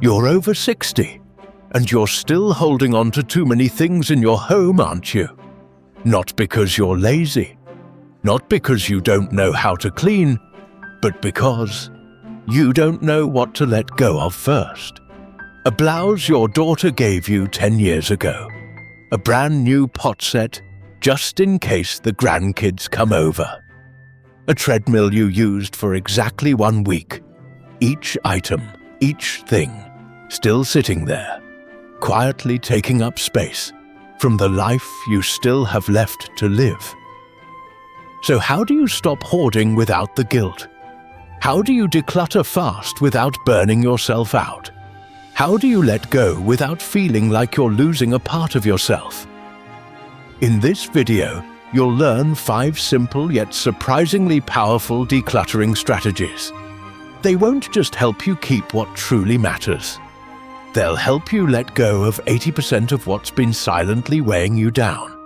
You're over 60, and you're still holding on to too many things in your home, aren't you? Not because you're lazy, not because you don't know how to clean, but because you don't know what to let go of first. A blouse your daughter gave you 10 years ago. A brand new pot set, just in case the grandkids come over. A treadmill you used for exactly 1 week. Each item, each thing, still sitting there, quietly taking up space from the life you still have left to live. So how do you stop hoarding without the guilt? How do you declutter fast without burning yourself out? How do you let go without feeling like you're losing a part of yourself? In this video, you'll learn 5 simple yet surprisingly powerful decluttering strategies. They won't just help you keep what truly matters. They'll help you let go of 80% of what's been silently weighing you down.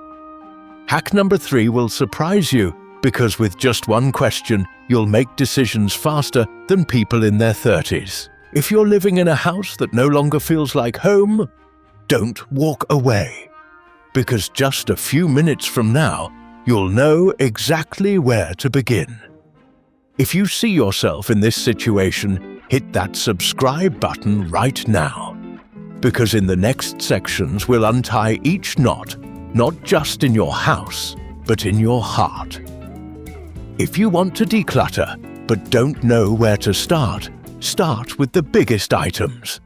Hack number 3 will surprise you because with just one question, you'll make decisions faster than people in their 30s. If you're living in a house that no longer feels like home, don't walk away. Because just a few minutes from now, you'll know exactly where to begin. If you see yourself in this situation, hit that subscribe button right now. Because in the next sections, we'll untie each knot, not just in your house, but in your heart. If you want to declutter, but don't know where to start with the biggest items.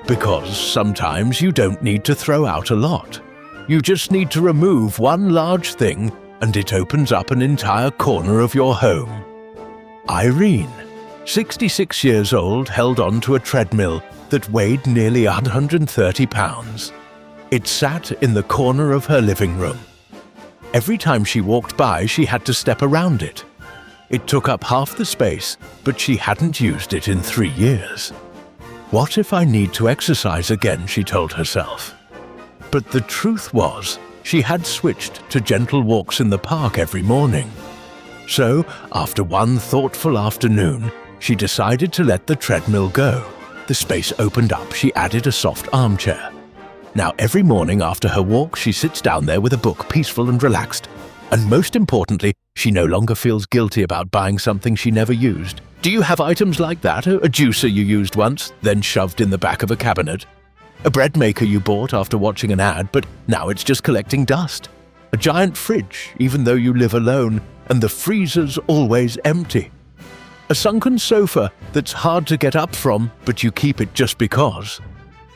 Because sometimes you don't need to throw out a lot. You just need to remove one large thing and it opens up an entire corner of your home. Irene, 66 years old, held on to a treadmill that weighed nearly 130 pounds. It sat in the corner of her living room. Every time she walked by, she had to step around it. It took up half the space, but she hadn't used it in 3 years. What if I need to exercise again, she told herself. But the truth was, she had switched to gentle walks in the park every morning. So, after one thoughtful afternoon, she decided to let the treadmill go. The space opened up, she added a soft armchair. Now every morning after her walk, she sits down there with a book, peaceful and relaxed. And most importantly, she no longer feels guilty about buying something she never used. Do you have items like that? A juicer you used once, then shoved in the back of a cabinet? A bread maker you bought after watching an ad, but now it's just collecting dust? A giant fridge, even though you live alone, and the freezer's always empty? A sunken sofa that's hard to get up from, but you keep it just because?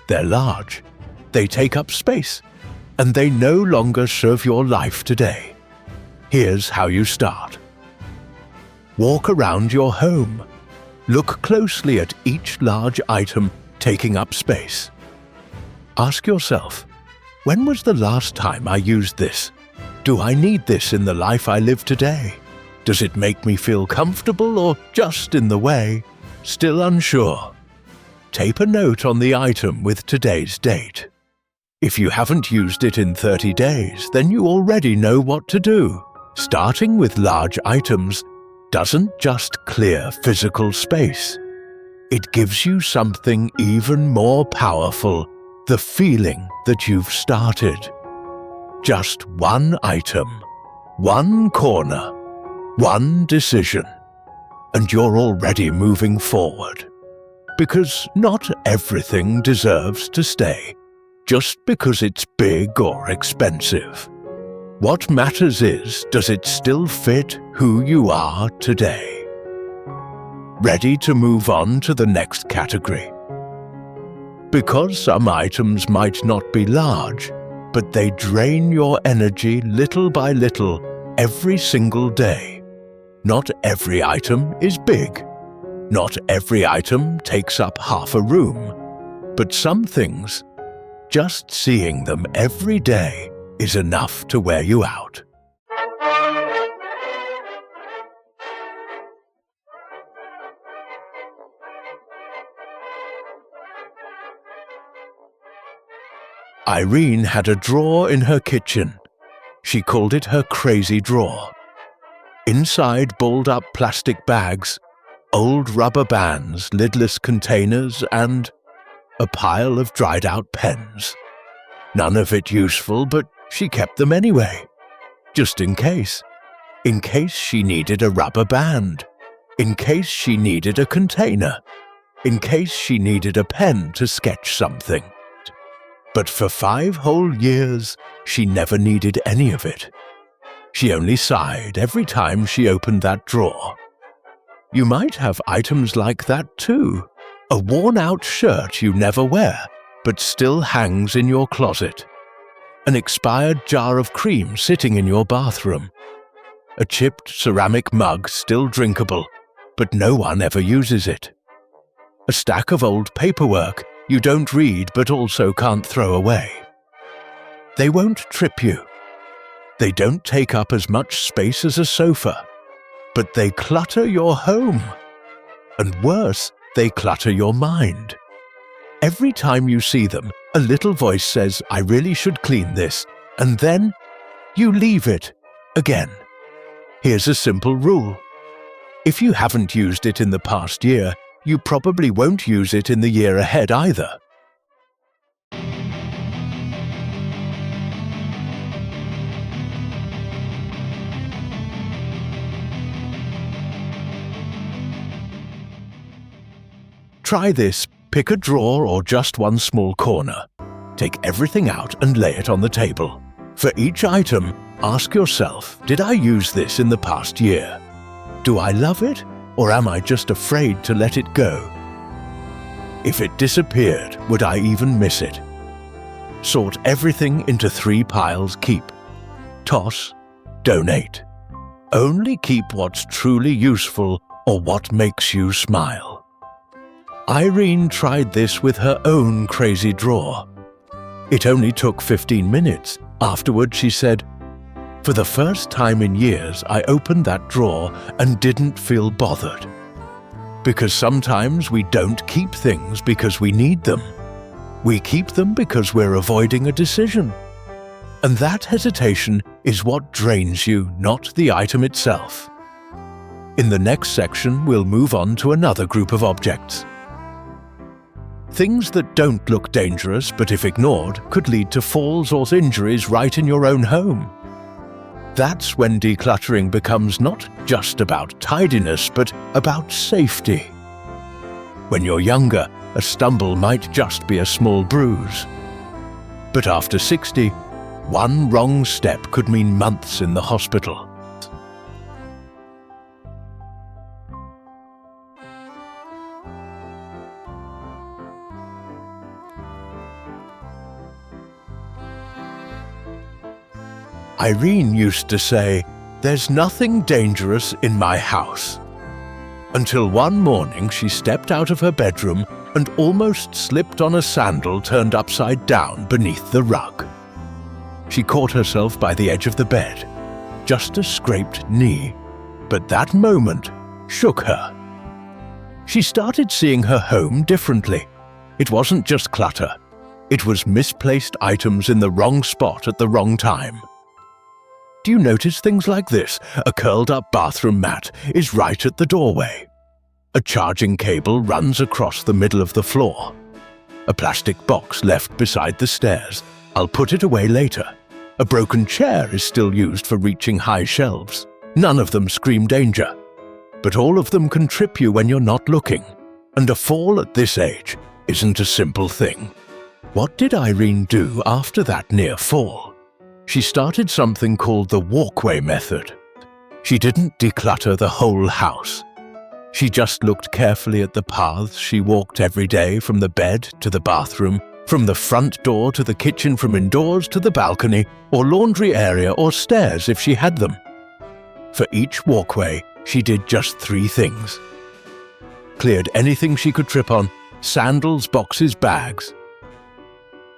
They're large, they take up space, and they no longer serve your life today. Here's how you start. Walk around your home. Look closely at each large item taking up space. Ask yourself, when was the last time I used this? Do I need this in the life I live today? Does it make me feel comfortable or just in the way? Still unsure? Tape a note on the item with today's date. If you haven't used it in 30 days, then you already know what to do. Starting with large items doesn't just clear physical space. It gives you something even more powerful, the feeling that you've started. Just one item, one corner, one decision, and you're already moving forward. Because not everything deserves to stay, just because it's big or expensive. What matters is, does it still fit who you are today? Ready to move on to the next category? Because some items might not be large, but they drain your energy little by little every single day. Not every item is big. Not every item takes up half a room. But some things, just seeing them every day is enough to wear you out. Irene had a drawer in her kitchen. She called it her crazy drawer. Inside balled-up plastic bags, old rubber bands, lidless containers, and a pile of dried-out pens. None of it useful, but she kept them anyway, just in case. In case she needed a rubber band. In case she needed a container. In case she needed a pen to sketch something. But for 5 whole years, she never needed any of it. She only sighed every time she opened that drawer. You might have items like that too. A worn-out shirt you never wear, but still hangs in your closet. An expired jar of cream sitting in your bathroom. A chipped ceramic mug still drinkable, but no one ever uses it. A stack of old paperwork you don't read but also can't throw away. They won't trip you. They don't take up as much space as a sofa, but they clutter your home. And worse, they clutter your mind. Every time you see them, a little voice says, "I really should clean this," and then you leave it again. Here's a simple rule. If you haven't used it in the past year, you probably won't use it in the year ahead either. Try this. Pick a drawer or just one small corner. Take everything out and lay it on the table. For each item, ask yourself, did I use this in the past year? Do I love it, or am I just afraid to let it go? If it disappeared, would I even miss it? Sort everything into 3 piles. Keep, toss, donate. Only keep what's truly useful or what makes you smile. Irene tried this with her own crazy drawer. It only took 15 minutes. Afterward, she said, "For the first time in years, I opened that drawer and didn't feel bothered." Because sometimes we don't keep things because we need them. We keep them because we're avoiding a decision. And that hesitation is what drains you, not the item itself. In the next section, we'll move on to another group of objects. Things that don't look dangerous but if ignored could lead to falls or injuries right in your own home. That's when decluttering becomes not just about tidiness but about safety. When you're younger, a stumble might just be a small bruise. But after 60, one wrong step could mean months in the hospital. Irene used to say, "There's nothing dangerous in my house." Until one morning she stepped out of her bedroom and almost slipped on a sandal turned upside down beneath the rug. She caught herself by the edge of the bed, just a scraped knee, but that moment shook her. She started seeing her home differently. It wasn't just clutter. It was misplaced items in the wrong spot at the wrong time. Do you notice things like this? A curled-up bathroom mat is right at the doorway. A charging cable runs across the middle of the floor. A plastic box left beside the stairs. I'll put it away later. A broken chair is still used for reaching high shelves. None of them scream danger. But all of them can trip you when you're not looking. And a fall at this age isn't a simple thing. What did Irene do after that near fall? She started something called the walkway method. She didn't declutter the whole house. She just looked carefully at the paths she walked every day, from the bed to the bathroom, from the front door to the kitchen, from indoors to the balcony or laundry area or stairs if she had them. For each walkway, she did just 3 things. Cleared anything she could trip on, sandals, boxes, bags.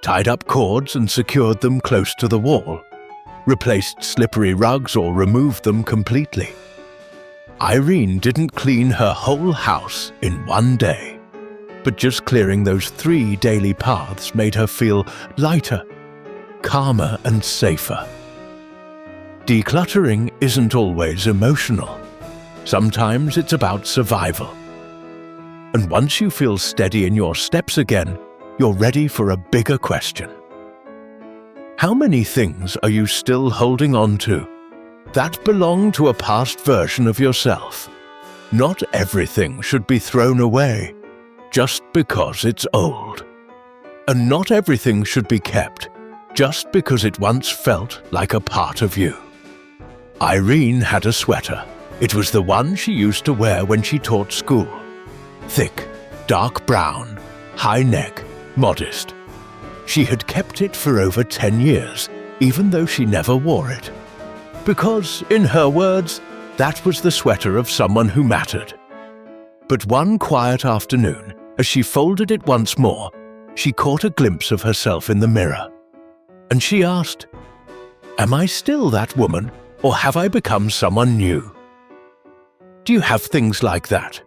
Tied up cords and secured them close to the wall. Replaced slippery rugs or removed them completely. Irene didn't clean her whole house in one day, but just clearing those 3 daily paths made her feel lighter calmer and safer. Decluttering isn't always emotional. Sometimes it's about survival. And once you feel steady in your steps again, you're ready for a bigger question. How many things are you still holding on to that belong to a past version of yourself? Not everything should be thrown away just because it's old. And not everything should be kept just because it once felt like a part of you. Irene had a sweater. It was the one she used to wear when she taught school. Thick, dark brown, high neck, modest. She had kept it for over 10 years, even though she never wore it. Because, in her words, that was the sweater of someone who mattered. But one quiet afternoon, as she folded it once more, she caught a glimpse of herself in the mirror. And she asked, "Am I still that woman, or have I become someone new?" Do you have things like that?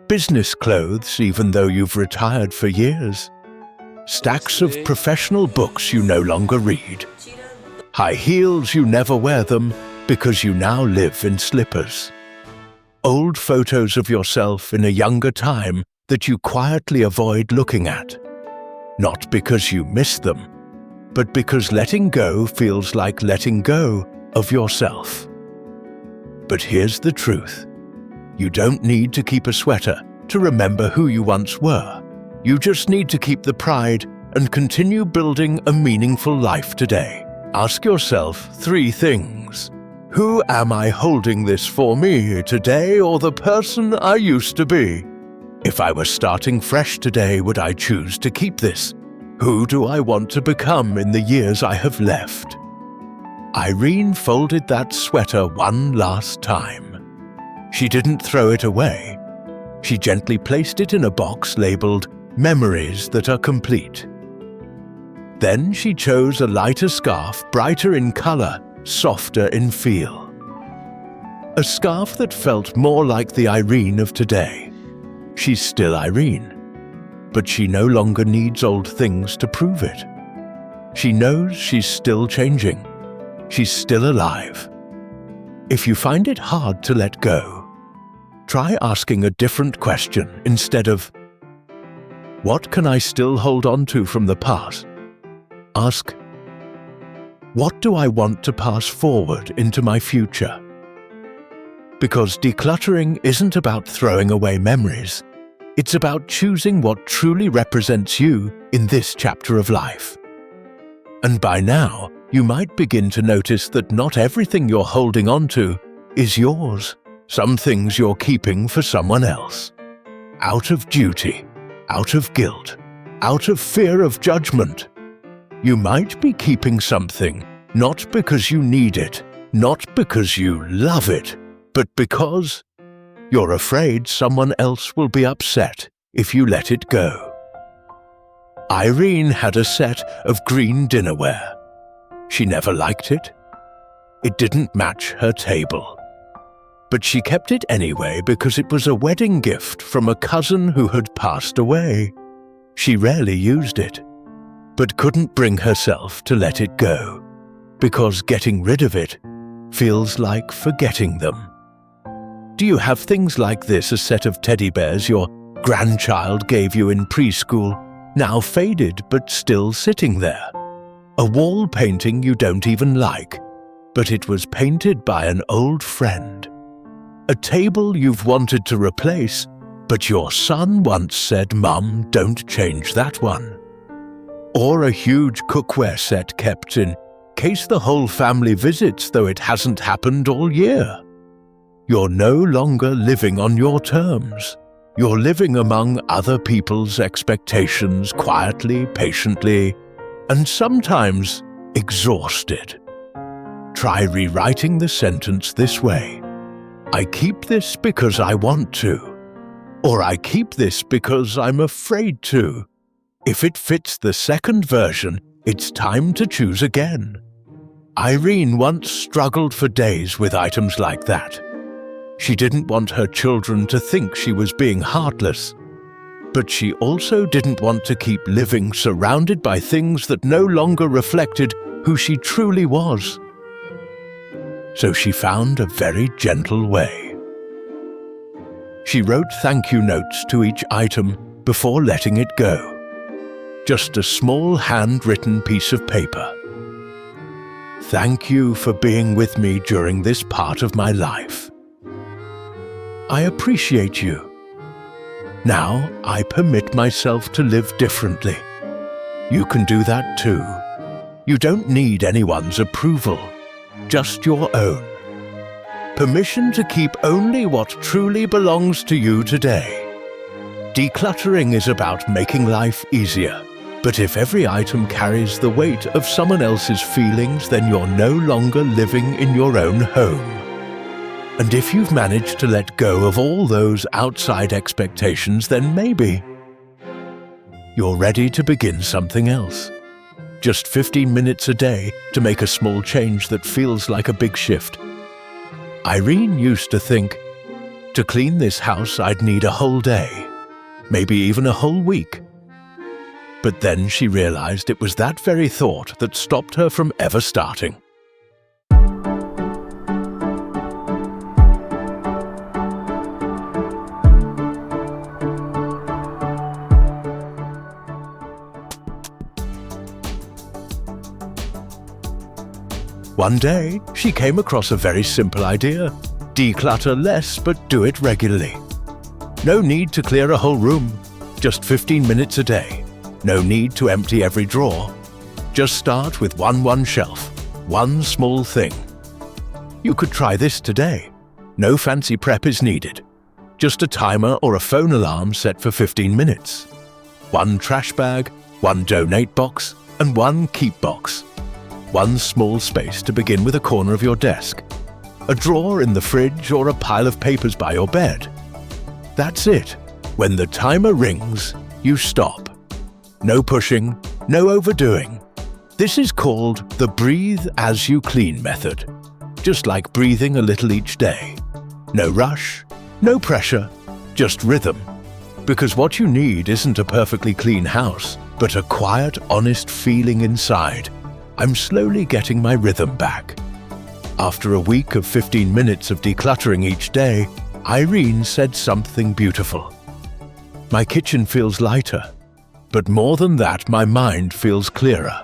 Business clothes even though you've retired for years? Stacks of professional books you no longer read? High heels you never wear them because you now live in slippers? Old photos of yourself in a younger time that you quietly avoid looking at? Not because you miss them, but because letting go feels like letting go of yourself. But here's the truth. You don't need to keep a sweater to remember who you once were. You just need to keep the pride and continue building a meaningful life today. Ask yourself 3 things. Who am I holding this for me today, or the person I used to be? If I were starting fresh today, would I choose to keep this? Who do I want to become in the years I have left? Irene folded that sweater one last time. She didn't throw it away. She gently placed it in a box labeled "Memories that are complete." Then she chose a lighter scarf, brighter in color, softer in feel. A scarf that felt more like the Irene of today. She's still Irene, but she no longer needs old things to prove it. She knows she's still changing. She's still alive. If you find it hard to let go, try asking a different question instead of, "What can I still hold on to from the past?" Ask, "What do I want to pass forward into my future?" Because decluttering isn't about throwing away memories. It's about choosing what truly represents you in this chapter of life. And by now, you might begin to notice that not everything you're holding on to is yours. Some things you're keeping for someone else. Out of duty, out of guilt, out of fear of judgment. You might be keeping something not because you need it, not because you love it, but because you're afraid someone else will be upset if you let it go. Irene had a set of green dinnerware. She never liked it. It didn't match her table. But she kept it anyway because it was a wedding gift from a cousin who had passed away. She rarely used it, but couldn't bring herself to let it go, because getting rid of it feels like forgetting them. Do you have things like this: a set of teddy bears your grandchild gave you in preschool, now faded but still sitting there? A wall painting you don't even like, but it was painted by an old friend. A table you've wanted to replace, but your son once said, "Mum, don't change that one." Or a huge cookware set kept in case the whole family visits, though it hasn't happened all year. You're no longer living on your terms. You're living among other people's expectations, quietly, patiently, and sometimes exhausted. Try rewriting the sentence this way: I keep this because I want to, or I keep this because I'm afraid to. If it fits the second version, it's time to choose again. Irene once struggled for days with items like that. She didn't want her children to think she was being heartless, but she also didn't want to keep living surrounded by things that no longer reflected who she truly was. So she found a very gentle way. She wrote thank you notes to each item before letting it go. Just a small handwritten piece of paper. Thank you for being with me during this part of my life. I appreciate you. Now I permit myself to live differently. You can do that too. You don't need anyone's approval, just your own. Permission to keep only what truly belongs to you today. Decluttering is about making life easier, but if every item carries the weight of someone else's feelings, then you're no longer living in your own home. And if you've managed to let go of all those outside expectations, then maybe you're ready to begin something else. Just 15 minutes a day to make a small change that feels like a big shift. Irene used to think, to clean this house I'd need a whole day, maybe even a whole week. But then she realized it was that very thought that stopped her from ever starting. One day, she came across a very simple idea. Declutter less, but do it regularly. No need to clear a whole room, just 15 minutes a day. No need to empty every drawer. Just start with one shelf, one small thing. You could try this today. No fancy prep is needed. Just a timer or a phone alarm set for 15 minutes. One trash bag, one donate box, and one keep box. One small space to begin with, a corner of your desk, a drawer in the fridge, or a pile of papers by your bed. That's it. When the timer rings, you stop. No pushing, no overdoing. This is called the breathe as you clean method. Just like breathing a little each day. No rush, no pressure, just rhythm. Because what you need isn't a perfectly clean house, but a quiet, honest feeling inside. I'm slowly getting my rhythm back. After a week of 15 minutes of decluttering each day, Irene said something beautiful. My kitchen feels lighter, but more than that, my mind feels clearer.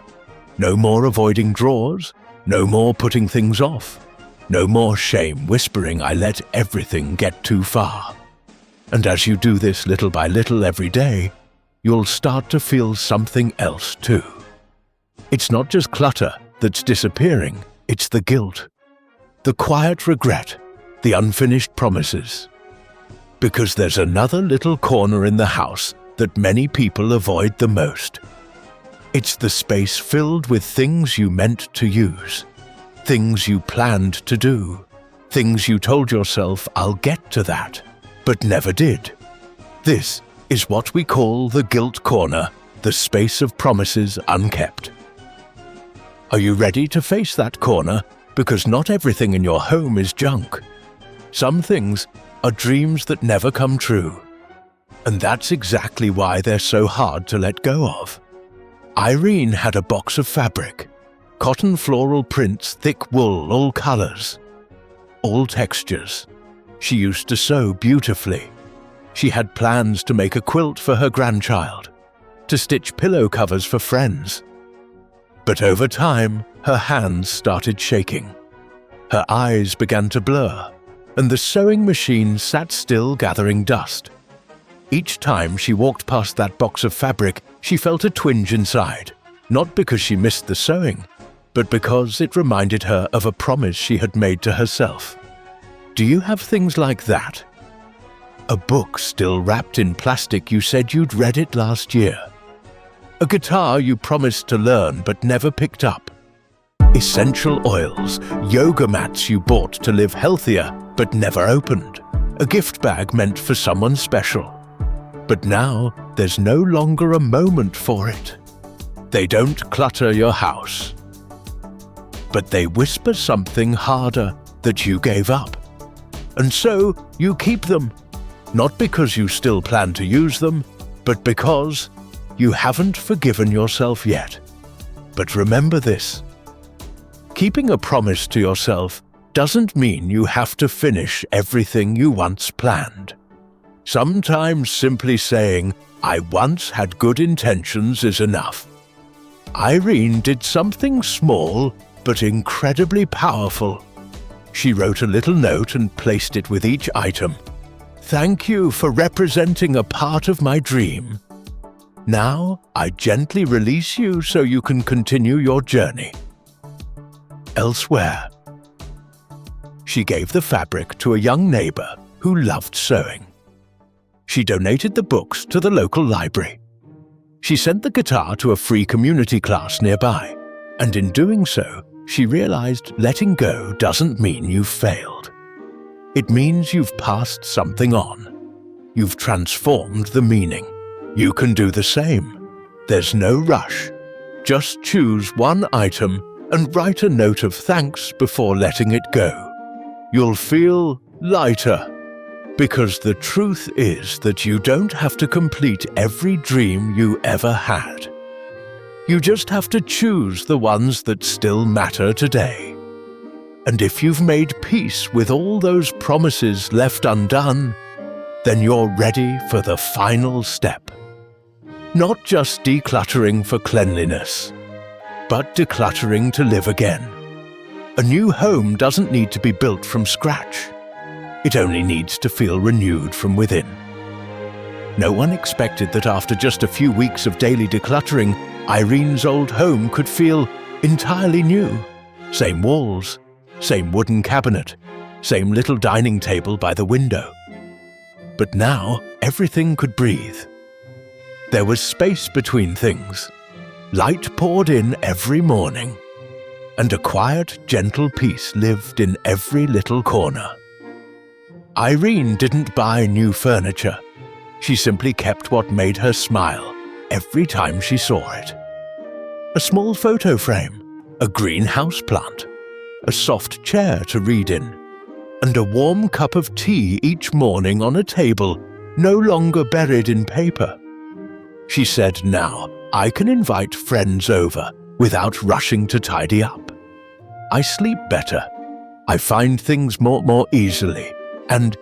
No more avoiding drawers, no more putting things off, no more shame whispering I let everything get too far. And as you do this little by little every day, you'll start to feel something else too. It's not just clutter that's disappearing, it's the guilt, the quiet regret, the unfinished promises. Because there's another little corner in the house that many people avoid the most. It's the space filled with things you meant to use, things you planned to do, things you told yourself, I'll get to that, but never did. This is what we call the guilt corner, the space of promises unkept. Are you ready to face that corner? Because not everything in your home is junk. Some things are dreams that never come true. And that's exactly why they're so hard to let go of. Irene had a box of fabric, cotton floral prints, thick wool, all colors, all textures. She used to sew beautifully. She had plans to make a quilt for her grandchild, to stitch pillow covers for friends. But over time, her hands started shaking. Her eyes began to blur, and the sewing machine sat still, gathering dust. Each time she walked past that box of fabric, she felt a twinge inside, not because she missed the sewing, but because it reminded her of a promise she had made to herself. Do you have things like that? A book still wrapped in plastic, you said you'd read it last year. A guitar you promised to learn but never picked up. Essential oils, yoga mats you bought to live healthier but never opened. A gift bag meant for someone special. But now there's no longer a moment for it. They don't clutter your house, but they whisper something harder that you gave up. And so you keep them, not because you still plan to use them, but because you haven't forgiven yourself yet. But remember this, Keeping a promise to yourself doesn't mean you have to finish everything you once planned. Sometimes simply saying, "I once had good intentions," is enough. Irene did something small but incredibly powerful. She wrote a little note and placed it with each item. "Thank you for representing a part of my dream. Now I gently release you so you can continue your journey." Elsewhere, she gave the fabric to a young neighbor who loved sewing. She donated the books to the local library. She sent the guitar to a free community class nearby, and in doing so, she realized letting go doesn't mean you've failed. It means you've passed something on. You've transformed the meaning. You can do the same. There's no rush. Just choose one item and write a note of thanks before letting it go. You'll feel lighter, because the truth is that you don't have to complete every dream you ever had. You just have to choose the ones that still matter today. And if you've made peace with all those promises left undone, then you're ready for the final step. Not just decluttering for cleanliness, but decluttering to live again. A new home doesn't need to be built from scratch. It only needs to feel renewed from within. No one expected that after just a few weeks of daily decluttering, Irene's old home could feel entirely new. Same walls, same wooden cabinet, same little dining table by the window. But now everything could breathe. There was space between things. Light poured in every morning, and a quiet, gentle peace lived in every little corner. Irene didn't buy new furniture. She simply kept what made her smile every time she saw it. A small photo frame, a green houseplant, a soft chair to read in, and a warm cup of tea each morning on a table no longer buried in paper. She said, "Now I can invite friends over without rushing to tidy up. I sleep better. I find things more easily, and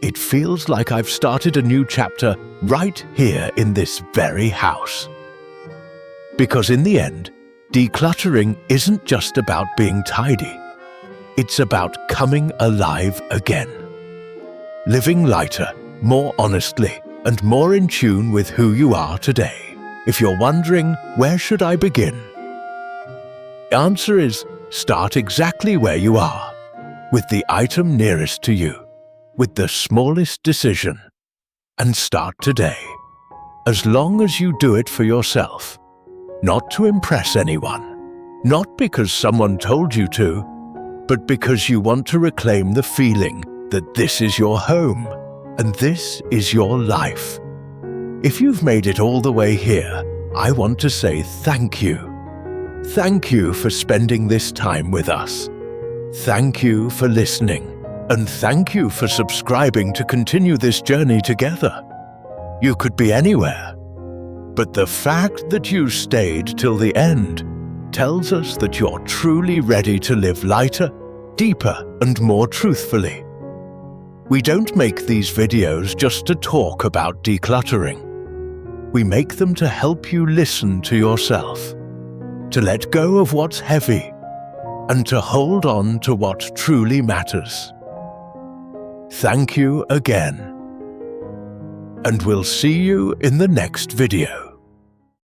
it feels like I've started a new chapter right here in this very house." Because in the end, decluttering isn't just about being tidy. It's about coming alive again. Living lighter, more honestly, and more in tune with who you are today. If you're wondering, where should I begin? The answer is, start exactly where you are, with the item nearest to you, with the smallest decision, and start today. As long as you do it for yourself, not to impress anyone, not because someone told you to, but because you want to reclaim the feeling that this is your home and this is your life. If you've made it all the way here, I want to say thank you. Thank you for spending this time with us. Thank you for listening, and thank you for subscribing to continue this journey together. You could be anywhere, but the fact that you stayed till the end tells us that you're truly ready to live lighter, deeper, and more truthfully. We don't make these videos just to talk about decluttering. We make them to help you listen to yourself, to let go of what's heavy, and to hold on to what truly matters. Thank you again, and we'll see you in the next video.